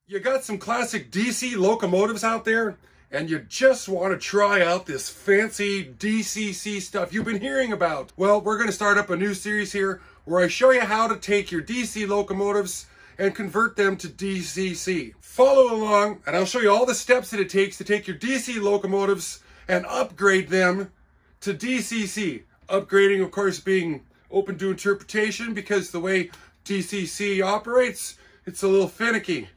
You got some classic DC locomotives out there, and you just want to try out this fancy DCC stuff you've been hearing about. Well, we're going to start up a new series here where I show you how to take your DC locomotives and convert them to DCC. Follow along, and I'll show you all the steps that it takes to take your DC locomotives and upgrade them to DCC. Upgrading, of course, being open to interpretation because the way DCC operates, it's a little finicky.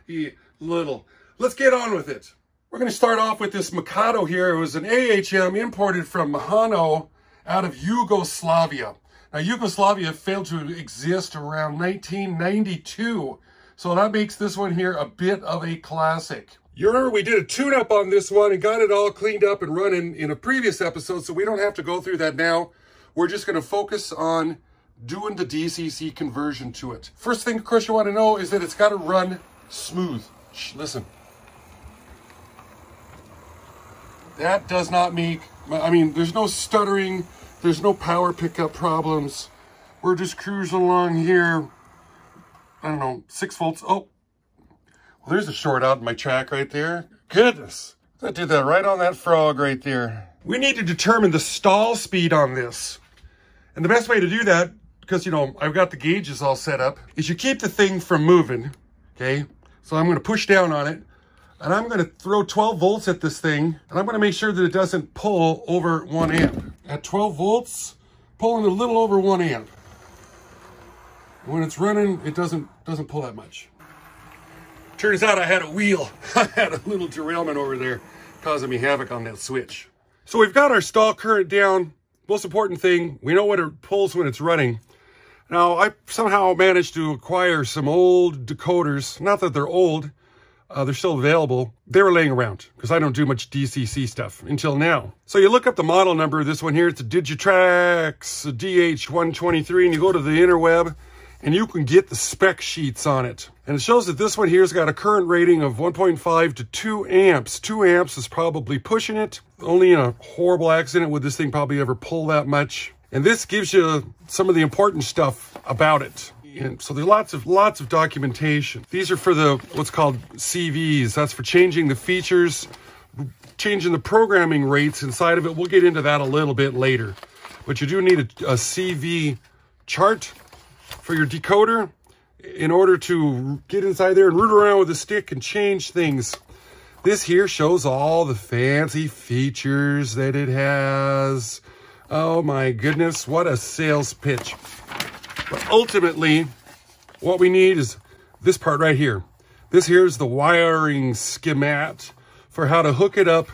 Let's get on with it. We're going to start off with this Mehano here. It was an AHM imported from Mehano out of Yugoslavia. Now, Yugoslavia failed to exist around 1992, so that makes this one here a bit of a classic. You remember we did a tune-up on this one and got it all cleaned up and running in a previous episode, so we don't have to go through that now. We're just going to focus on doing the DCC conversion to it. First thing, of course, you want to know is that it's got to run smooth. Shh, listen. That does not make, there's no stuttering, there's no power pickup problems. We're just cruising along here. I don't know, 6 volts. Oh, well, there's a short out in my track right there. Goodness, that did that right on that frog right there. We need to determine the stall speed on this. And the best way to do that, because, I've got the gauges all set up, is you keep the thing from moving, okay? So I'm going to push down on it, and I'm going to throw 12 volts at this thing, and I'm going to make sure that it doesn't pull over 1 amp. At 12 volts, pulling a little over 1 amp. When it's running, it doesn't pull that much. Turns out I had a wheel. I had a little derailment over there, causing me havoc on that switch. So we've got our stall current down. Most important thing, we know what it pulls when it's running. Now, I somehow managed to acquire some old decoders. Not that they're old, they're still available. They were laying around because I don't do much DCC stuff until now. So you look up the model number of this one here. It's a Digitrax a DH123, and you go to the interweb, and you can get the spec sheets on it. And it shows that this one here's got a current rating of 1.5 to 2 amps. 2 amps is probably pushing it. Only in a horrible accident would this thing probably ever pull that much. And this gives you some of the important stuff about it. And so there's lots of documentation. These are for the what's called CVs. That's for changing the features, changing the programming rates inside of it. We'll get into that a little bit later. But you do need a CV chart for your decoder in order to get inside there and root around with a stick and change things. This here shows all the fancy features that it has. Oh my goodness, what a sales pitch. But ultimately, what we need is this part right here. This here is the wiring schematic for how to hook it up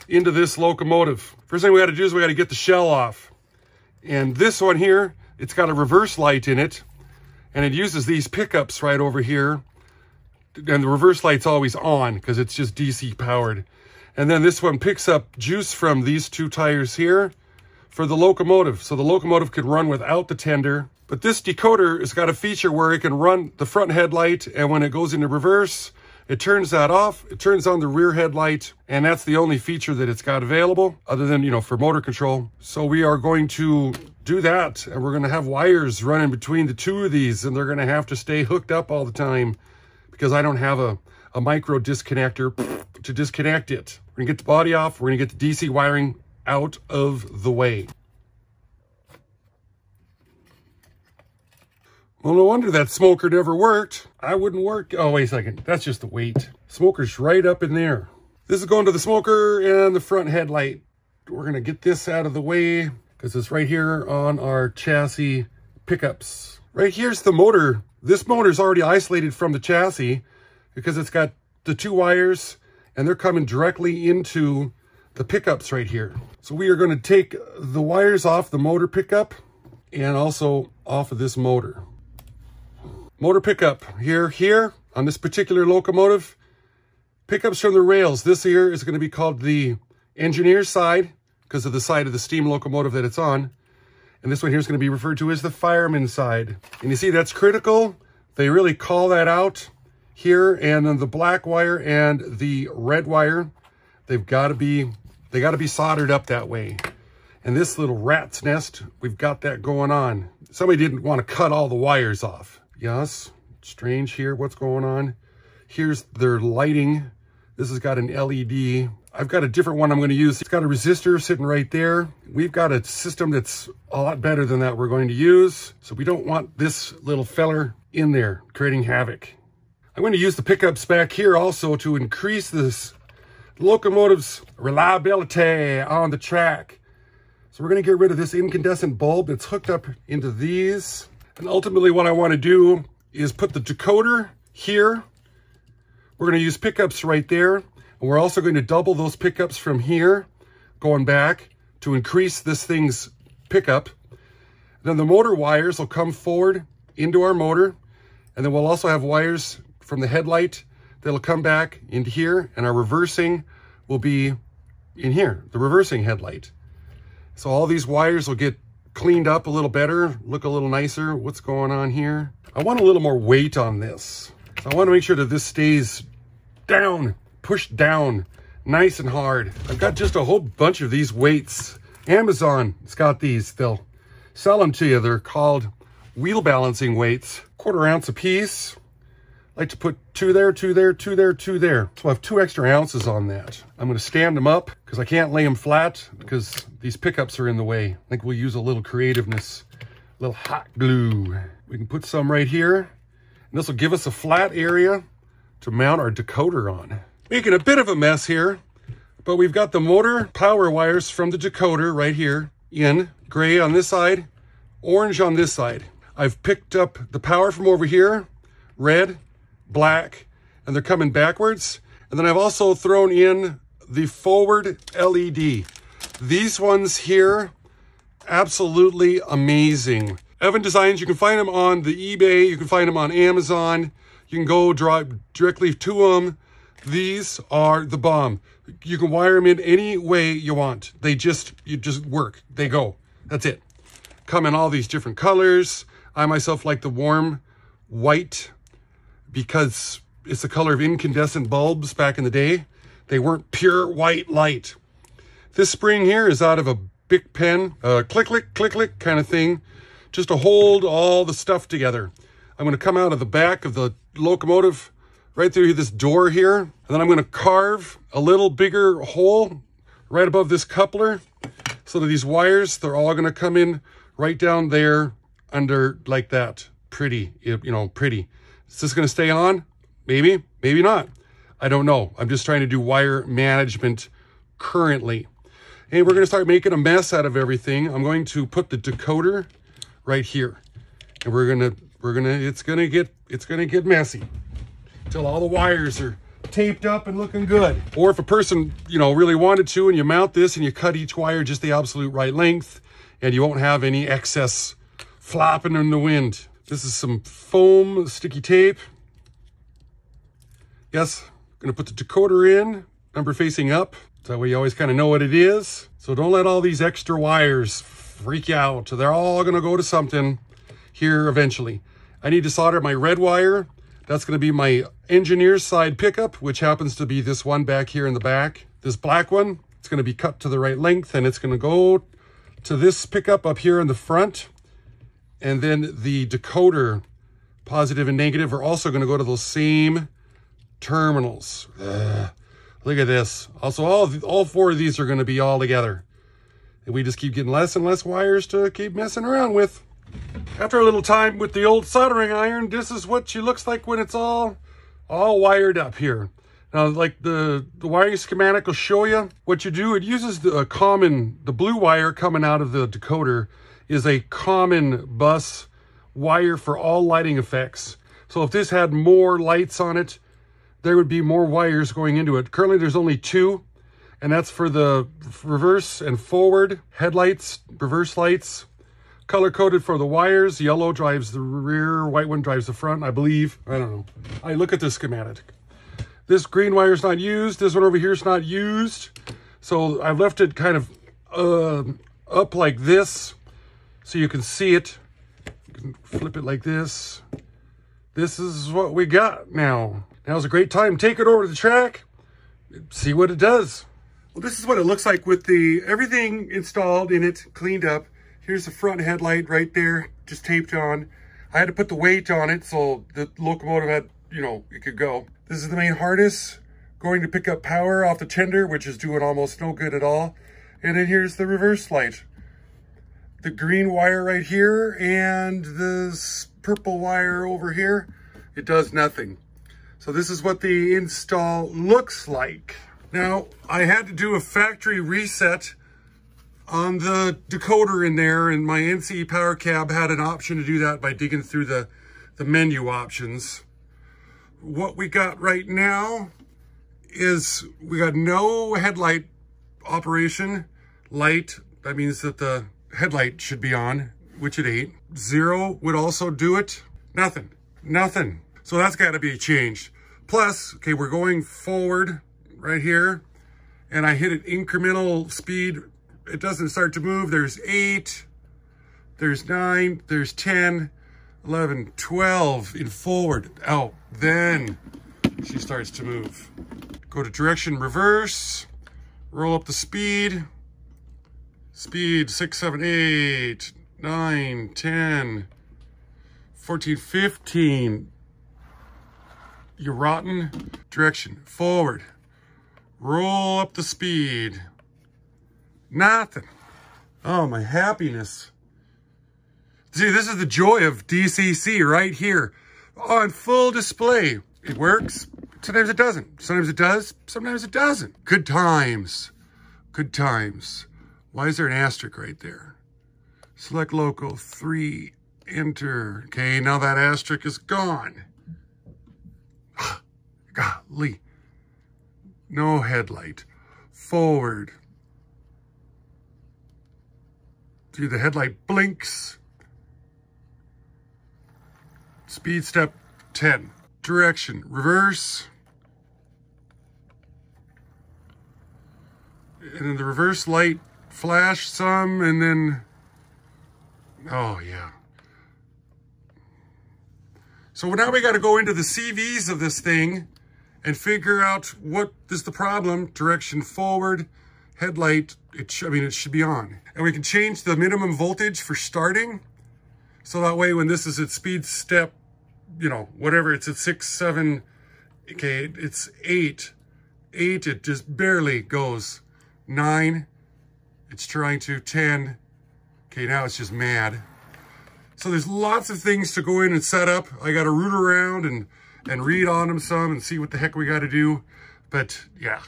into this locomotive. First thing we got to do is we got to get the shell off. And this one here, it's got a reverse light in it. And it uses these pickups right over here. And the reverse light's always on because it's just DC powered. And then this one picks up juice from these 2 tires here for the locomotive. So the locomotive could run without the tender. But this decoder has got a feature where it can run the front headlight, and when it goes into reverse, it turns that off. It turns on the rear headlight, and that's the only feature that it's got available other than, for motor control. So we are going to do that, and we're going to have wires running between the 2 of these, and they're going to have to stay hooked up all the time because I don't have a micro disconnector to disconnect it. We're going to get the body off. We're going to get the DC wiring out of the way. Well, no wonder that smoker never worked. I wouldn't work. Oh, wait a second. That's just the weight. Smoker's right up in there. This is going to the smoker and the front headlight. We're going to get this out of the way because it's right here on our chassis pickups. Right here's the motor. This motor is already isolated from the chassis because it's got the 2 wires and they're coming directly into the pickups right here. So we are going to take the wires off the motor pickup and also off of this motor. Motor pickup here on this particular locomotive. Pickups from the rails. This here is going to be called the engineer's side because of the side of the steam locomotive that it's on. And this one here is going to be referred to as the fireman's side. And you see that's critical. They really call that out here. And then the black wire and the red wire, they got to be soldered up that way. And this little rat's nest, we've got that going on. Somebody didn't want to cut all the wires off. Yes, strange here, what's going on? Here's their lighting. This has got an LED. I've got a different one I'm going to use. It's got a resistor sitting right there. We've got a system that's a lot better than that we're going to use. So we don't want this little feller in there creating havoc. I'm going to use the pickups back here also to increase this locomotive's reliability on the track. So we're going to get rid of this incandescent bulb that's hooked up into these. And ultimately what I want to do is put the decoder here. We're going to use pickups right there. And we're also going to double those pickups from here, going back to increase this thing's pickup. Then the motor wires will come forward into our motor. And then we'll also have wires from the headlight that'll come back into here. And our reversing will be in here, the reversing headlight. So all these wires will get cleaned up a little better, look a little nicer. What's going on here? I want a little more weight on this. So I want to make sure that this stays down, pushed down, nice and hard. I've got just a whole bunch of these weights. Amazon's got these. They'll sell them to you. They're called wheel balancing weights. 1/4 ounce a piece. I like to put 2 there, 2 there, 2 there, 2 there. So I have 2 extra ounces on that. I'm going to stand them up because I can't lay them flat because these pickups are in the way. I think we'll use a little creativeness, a little hot glue. We can put some right here. And this will give us a flat area to mount our decoder on. Making a bit of a mess here, but we've got the motor power wires from the decoder right here in gray on this side, orange on this side. I've picked up the power from over here, red, black, and they're coming backwards. And then I've also thrown in the forward LED. These ones here, absolutely amazing. Evan Designs, you can find them on the eBay, you can find them on Amazon. You can go drive directly to them. These are the bomb. You can wire them in any way you want. You just work. They go. That's it. Come in all these different colors. I myself like the warm white because it's the color of incandescent bulbs back in the day. They weren't pure white light. This spring here is out of a Bic pen, click, click, click, click kind of thing, just to hold all the stuff together. I'm going to come out of the back of the locomotive right through this door here. And then I'm going to carve a little bigger hole right above this coupler so that these wires, they're all going to come in right down there under like that. Pretty, you know, pretty. Is this going to stay on? Maybe, maybe not. I don't know. I'm just trying to do wire management currently. And we're going to start making a mess out of everything. I'm going to put the decoder right here. And it's gonna get messy until all the wires are taped up and looking good. Or if a person, you know, really wanted to, and you mount this and you cut each wire just the absolute right length, and you won't have any excess flopping in the wind. This is some foam sticky tape. Yes, I'm gonna put the decoder in, number facing up. So that way you always kind of know what it is. So don't let all these extra wires freak you out. They're all gonna go to something here eventually. I need to solder my red wire. That's going to be my engineer's side pickup, which happens to be this one back here in the back. This black one, it's going to be cut to the right length, and it's going to go to this pickup up here in the front. And then the decoder, positive and negative, are also going to go to those same terminals. Look at this. Also, all 4 of these are going to be all together. And we just keep getting less and less wires to keep messing around with. After a little time with the old soldering iron, this is what she looks like when it's all wired up here. Now, like the wiring schematic will show you what you do. It uses the blue wire coming out of the decoder is a common bus wire for all lighting effects. So if this had more lights on it, there would be more wires going into it. Currently, there's only 2, and that's for the reverse and forward headlights, reverse lights. Color-coded for the wires. Yellow drives the rear, white one drives the front, I believe. I don't know. I look at the schematic. This green wire is not used. This one over here is not used. So I've left it kind of up like this so you can see it. You can flip it like this. This is what we got now. Now's a great time. Take it over to the track. See what it does. Well, this is what it looks like with everything installed in it, cleaned up. Here's the front headlight right there, just taped on. I had to put the weight on it so the locomotive had, you know, it could go. This is the main harness going to pick up power off the tender, which is doing almost no good at all. And then here's the reverse light. The green wire right here and the purple wire over here, it does nothing. So this is what the install looks like. Now, I had to do a factory reset on the decoder in there, and my NCE power cab had an option to do that by digging through the menu options. What we got right now is we got no headlight operation. Light, that means that the headlight should be on, which it ain't. 0 would also do it. Nothing. So that's got to be changed. Plus, okay, we're going forward right here, and I hit an incremental speed. It doesn't start to move. There's 8, there's 9, there's 10, 11, 12 in forward. Oh, then she starts to move. Go to direction reverse, roll up the speed. Speed 6, 7, 8, 9, 10, 14, 15. You're rotten. Direction forward. Roll up the speed. Nothing. Oh, my happiness. See, this is the joy of DCC right here on full display. It works. Sometimes it doesn't. Sometimes it does. Sometimes it doesn't. Good times. Good times. Why is there an asterisk right there? Select local, 3, enter. Okay, now that asterisk is gone. Golly. No headlight. Forward. See, the headlight blinks. Speed step 10. Direction, reverse. And then the reverse light flash some, and then, oh yeah. So now we got to go into the CVs of this thing and figure out what is the problem. Direction forward, headlight, it should be on. And we can change the minimum voltage for starting. So that way when this is at speed step, you know, whatever, it's at 6, 7, okay, it's 8. 8, it just barely goes. 9, it's trying to. 10, okay, now it's just mad. So there's lots of things to go in and set up. I got to root around and read on them some and see what the heck we got to do. But yeah,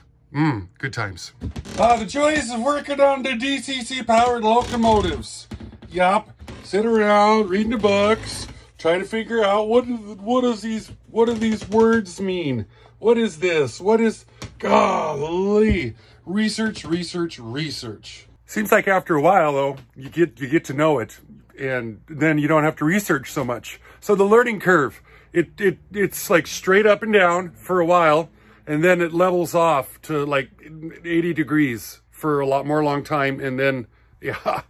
good times. The joys of working on the DCC powered locomotives. Yup, sit around reading the books, trying to figure out what do these words mean? What is this? What is, golly, research. Seems like after a while though, you get to know it, and then you don't have to research so much. So the learning curve, it's like straight up and down for a while, and then it levels off to like 80 degrees for a lot more long time, and then yeah.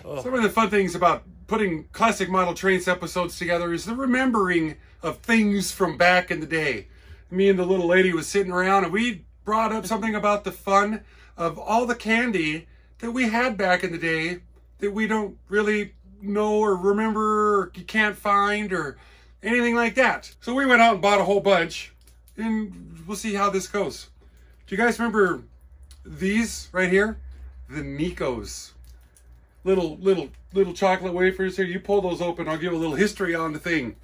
Oh. Some of the fun things about putting classic model trains episodes together is the remembering of things from back in the day. Me and the little lady was sitting around, and we brought up something about the fun of all the candy that we had back in the day that we don't really know or remember or you can't find or anything like that. So we went out and bought a whole bunch, and we'll see how this goes. Do you guys remember these right here? The Nikos. Little chocolate wafers here. You pull those open, I'll give a little history on the thing.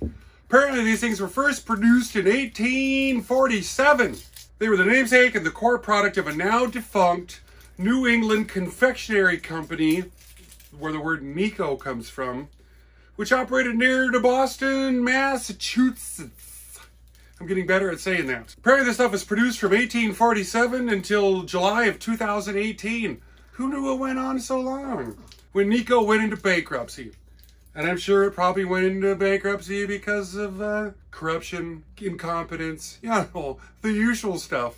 Apparently these things were first produced in 1847. They were the namesake and the core product of a now defunct New England confectionery company, where the word Nico comes from, which operated near to Boston, Massachusetts. I'm getting better at saying that. Apparently this stuff was produced from 1847 until July of 2018. Who knew it went on so long? When Nico went into bankruptcy. And I'm sure it probably went into bankruptcy because of corruption, incompetence, you know, the usual stuff.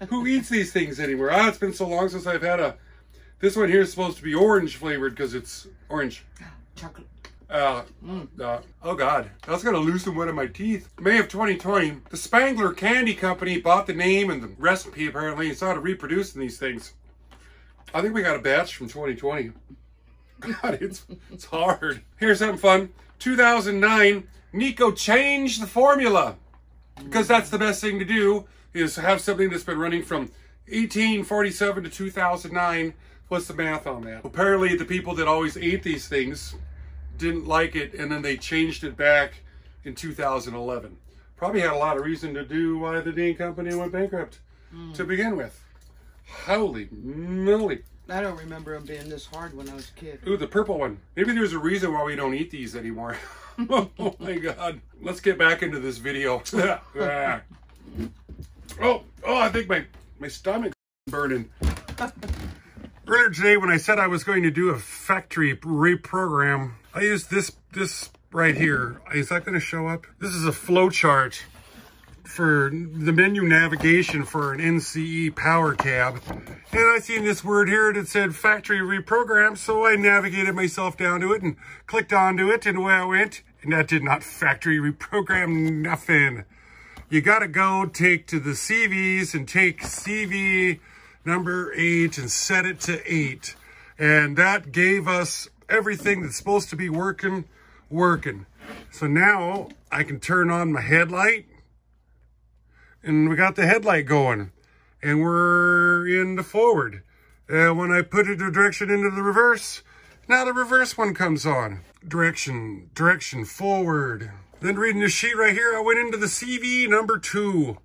Who eats these things anymore? It's been so long since I've had this one here is supposed to be orange flavored because it's orange. Chocolate. Oh God, that's gonna loosen one of my teeth. May of 2020, the Spangler Candy Company bought the name and the recipe apparently and started reproducing these things. I think we got a batch from 2020. God, it's hard. Here's something fun. 2009, Nico, change the formula. Because that's the best thing to do, is have something that's been running from 1847 to 2009. What's the math on that? Apparently the people that always ate these things didn't like it, and then they changed it back in 2011. Probably had a lot of reason to do why the dang company went bankrupt to begin with. Holy moly. I don't remember them being this hard when I was a kid. Ooh, the purple one. Maybe there's a reason why we don't eat these anymore. Oh my God. Let's get back into this video. Oh, I think my stomach's burning. Earlier today when I said I was going to do a factory reprogram, I used this right here. Is that going to show up? This is a flow chart for the menu navigation for an NCE power cab. And I seen this word here that said factory reprogram, so I navigated myself down to it and clicked onto it, and away I went. And that did not factory reprogram nothing. You gotta go take to the CVs and take CV number 8 and set it to 8. And that gave us everything that's supposed to be working. So now I can turn on my headlight, and we got the headlight going, and we're in the forward. And when I put it the direction into the reverse, now the reverse one comes on. Direction, forward. Then reading this sheet right here, I went into the CV number 2,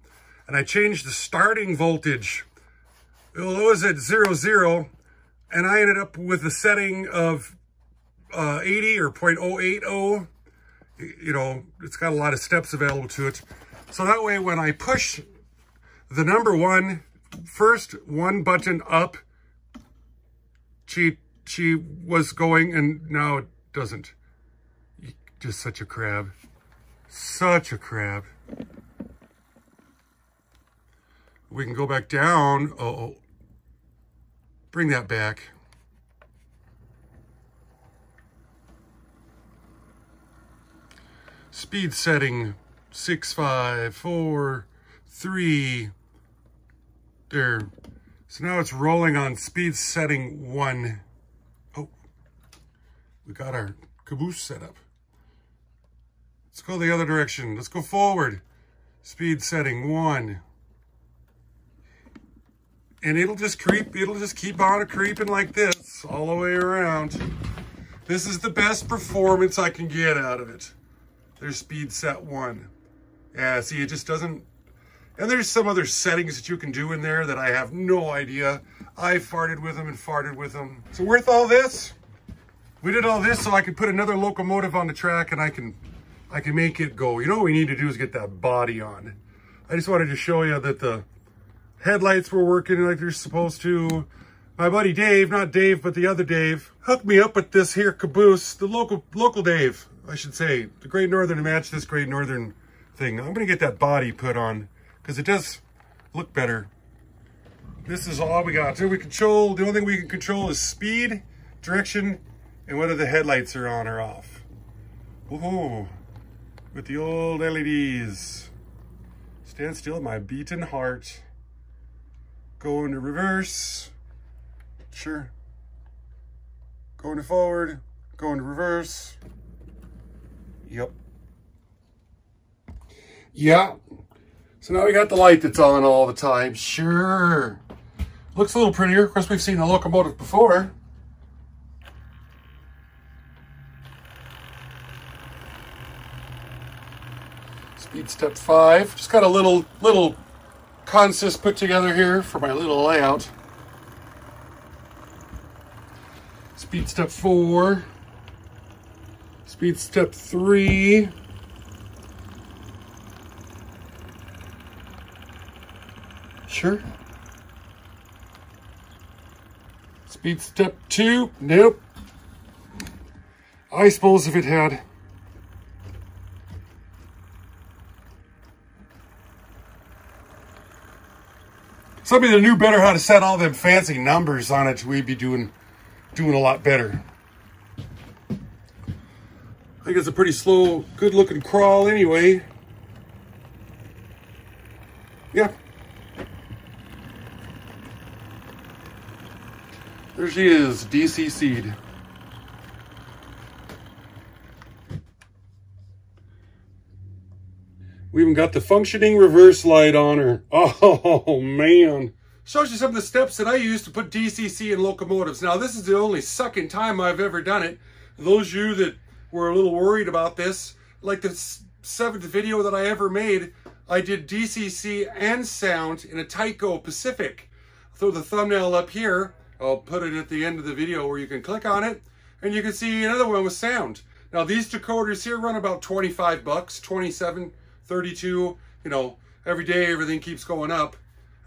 and I changed the starting voltage. Well, it was at 0, and I ended up with a setting of 80 or 0.080. You know, it's got a lot of steps available to it. So that way, when I push the number 1, first one button up, she was going, and now it doesn't. Just such a crab. Such a crab. We can go back down. Oh. Bring that back. Speed setting 6, 5, 4, 3. There. So now it's rolling on speed setting 1. Oh, we got our caboose set up. Let's go the other direction. Let's go forward. Speed setting 1. And it'll just creep. It'll just keep on creeping like this all the way around. This is the best performance I can get out of it. There's speed set 1. Yeah, see, it just doesn't. And there's some other settings that you can do in there that I have no idea. I farted with them and farted with them. So worth all this? We did all this so I could put another locomotive on the track, and I can make it go. You know what we need to do is get that body on. I just wanted to show you that the headlights were working like they're supposed to. My buddy Dave, not Dave, but the other Dave, hooked me up with this here caboose. The local Dave, I should say. The Great Northern to match this Great Northern thing. I'm going to get that body put on because it does look better. This is all we got. So we control, the only thing we can control is speed, direction, and whether the headlights are on or off. Whoa, with the old LEDs. Stand still, my beating heart. Go into reverse. Sure. Going to forward, going to reverse. Yep. Yeah. So now we got the light that's on all the time. Sure. Looks a little prettier. Of course, we've seen the locomotive before. Speed step 5. Just got a little consist put together here for my little layout. Speed step 4. Speed step 3. Sure. Speed step 2. Nope. I suppose if it had. Somebody that knew better how to set all them fancy numbers on it, we'd be doing a lot better. I think it's a pretty slow, good-looking crawl anyway. Yeah. There she is, DCC'ed. We even got the functioning reverse light on her. Oh, man. Shows you some of the steps that I use to put DCC in locomotives. Now, this is the only second time I've ever done it. Those of you that were a little worried about this, like the 7th video that I ever made, I did DCC and sound in a Tyco Pacific. I'll throw the thumbnail up here. I'll put it at the end of the video where you can click on it, and you can see another one with sound. Now, these decoders here run about 25 bucks, 27, 32, you know, every day everything keeps going up.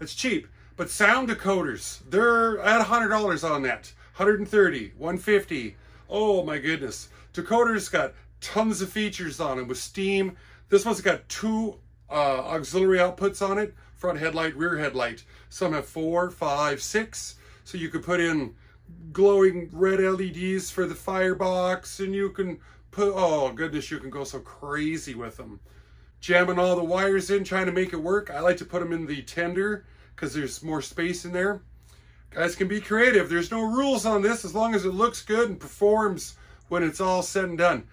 It's cheap. But sound decoders, they're at $100 on that. 130, 150. Oh my goodness. Decoders got tons of features on them with steam. This one's got 2 auxiliary outputs on it, front headlight, rear headlight. Some have 4, 5, 6. So you could put in glowing red LEDs for the firebox, and you can put, oh goodness, you can go so crazy with them. Jamming all the wires in, trying to make it work. I like to put them in the tender because there's more space in there. Guys can be creative. There's no rules on this as long as it looks good and performs when it's all said and done.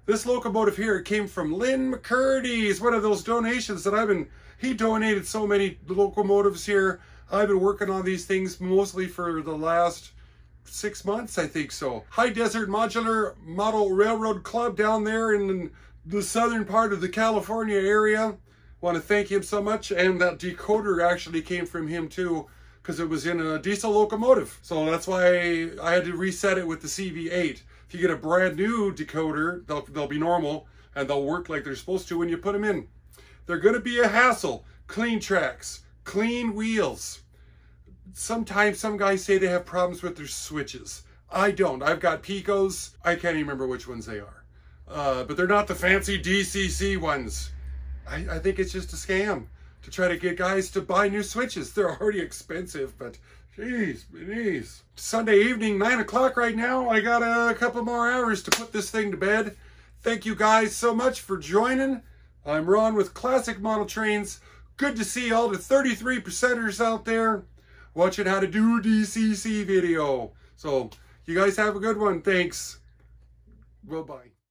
This locomotive here came from Lynn McCurdy. It's one of those donations that he donated so many locomotives here. I've been working on these things mostly for the last 6 months, I think so. High Desert Modular Model Railroad Club down there in the southern part of the California area. Want to thank him so much, and that decoder actually came from him too, because it was in a diesel locomotive. So that's why I had to reset it with the CV8. If you get a brand new decoder, they'll be normal, and they'll work like they're supposed to when you put them in. They're going to be a hassle. Clean tracks, clean wheels. Sometimes some guys say they have problems with their switches. I don't. I've got Picos. I can't even remember which ones they are. But they're not the fancy DCC ones. I think it's just a scam to try to get guys to buy new switches. They're already expensive, but jeez, please. Sunday evening, 9 o'clock right now. I got a couple more hours to put this thing to bed. Thank you guys so much for joining. I'm Ron with Classic Model Trains. Good to see all the 33%ers out there watching how to do a DCC video. So you guys have a good one. Thanks. Bye-bye.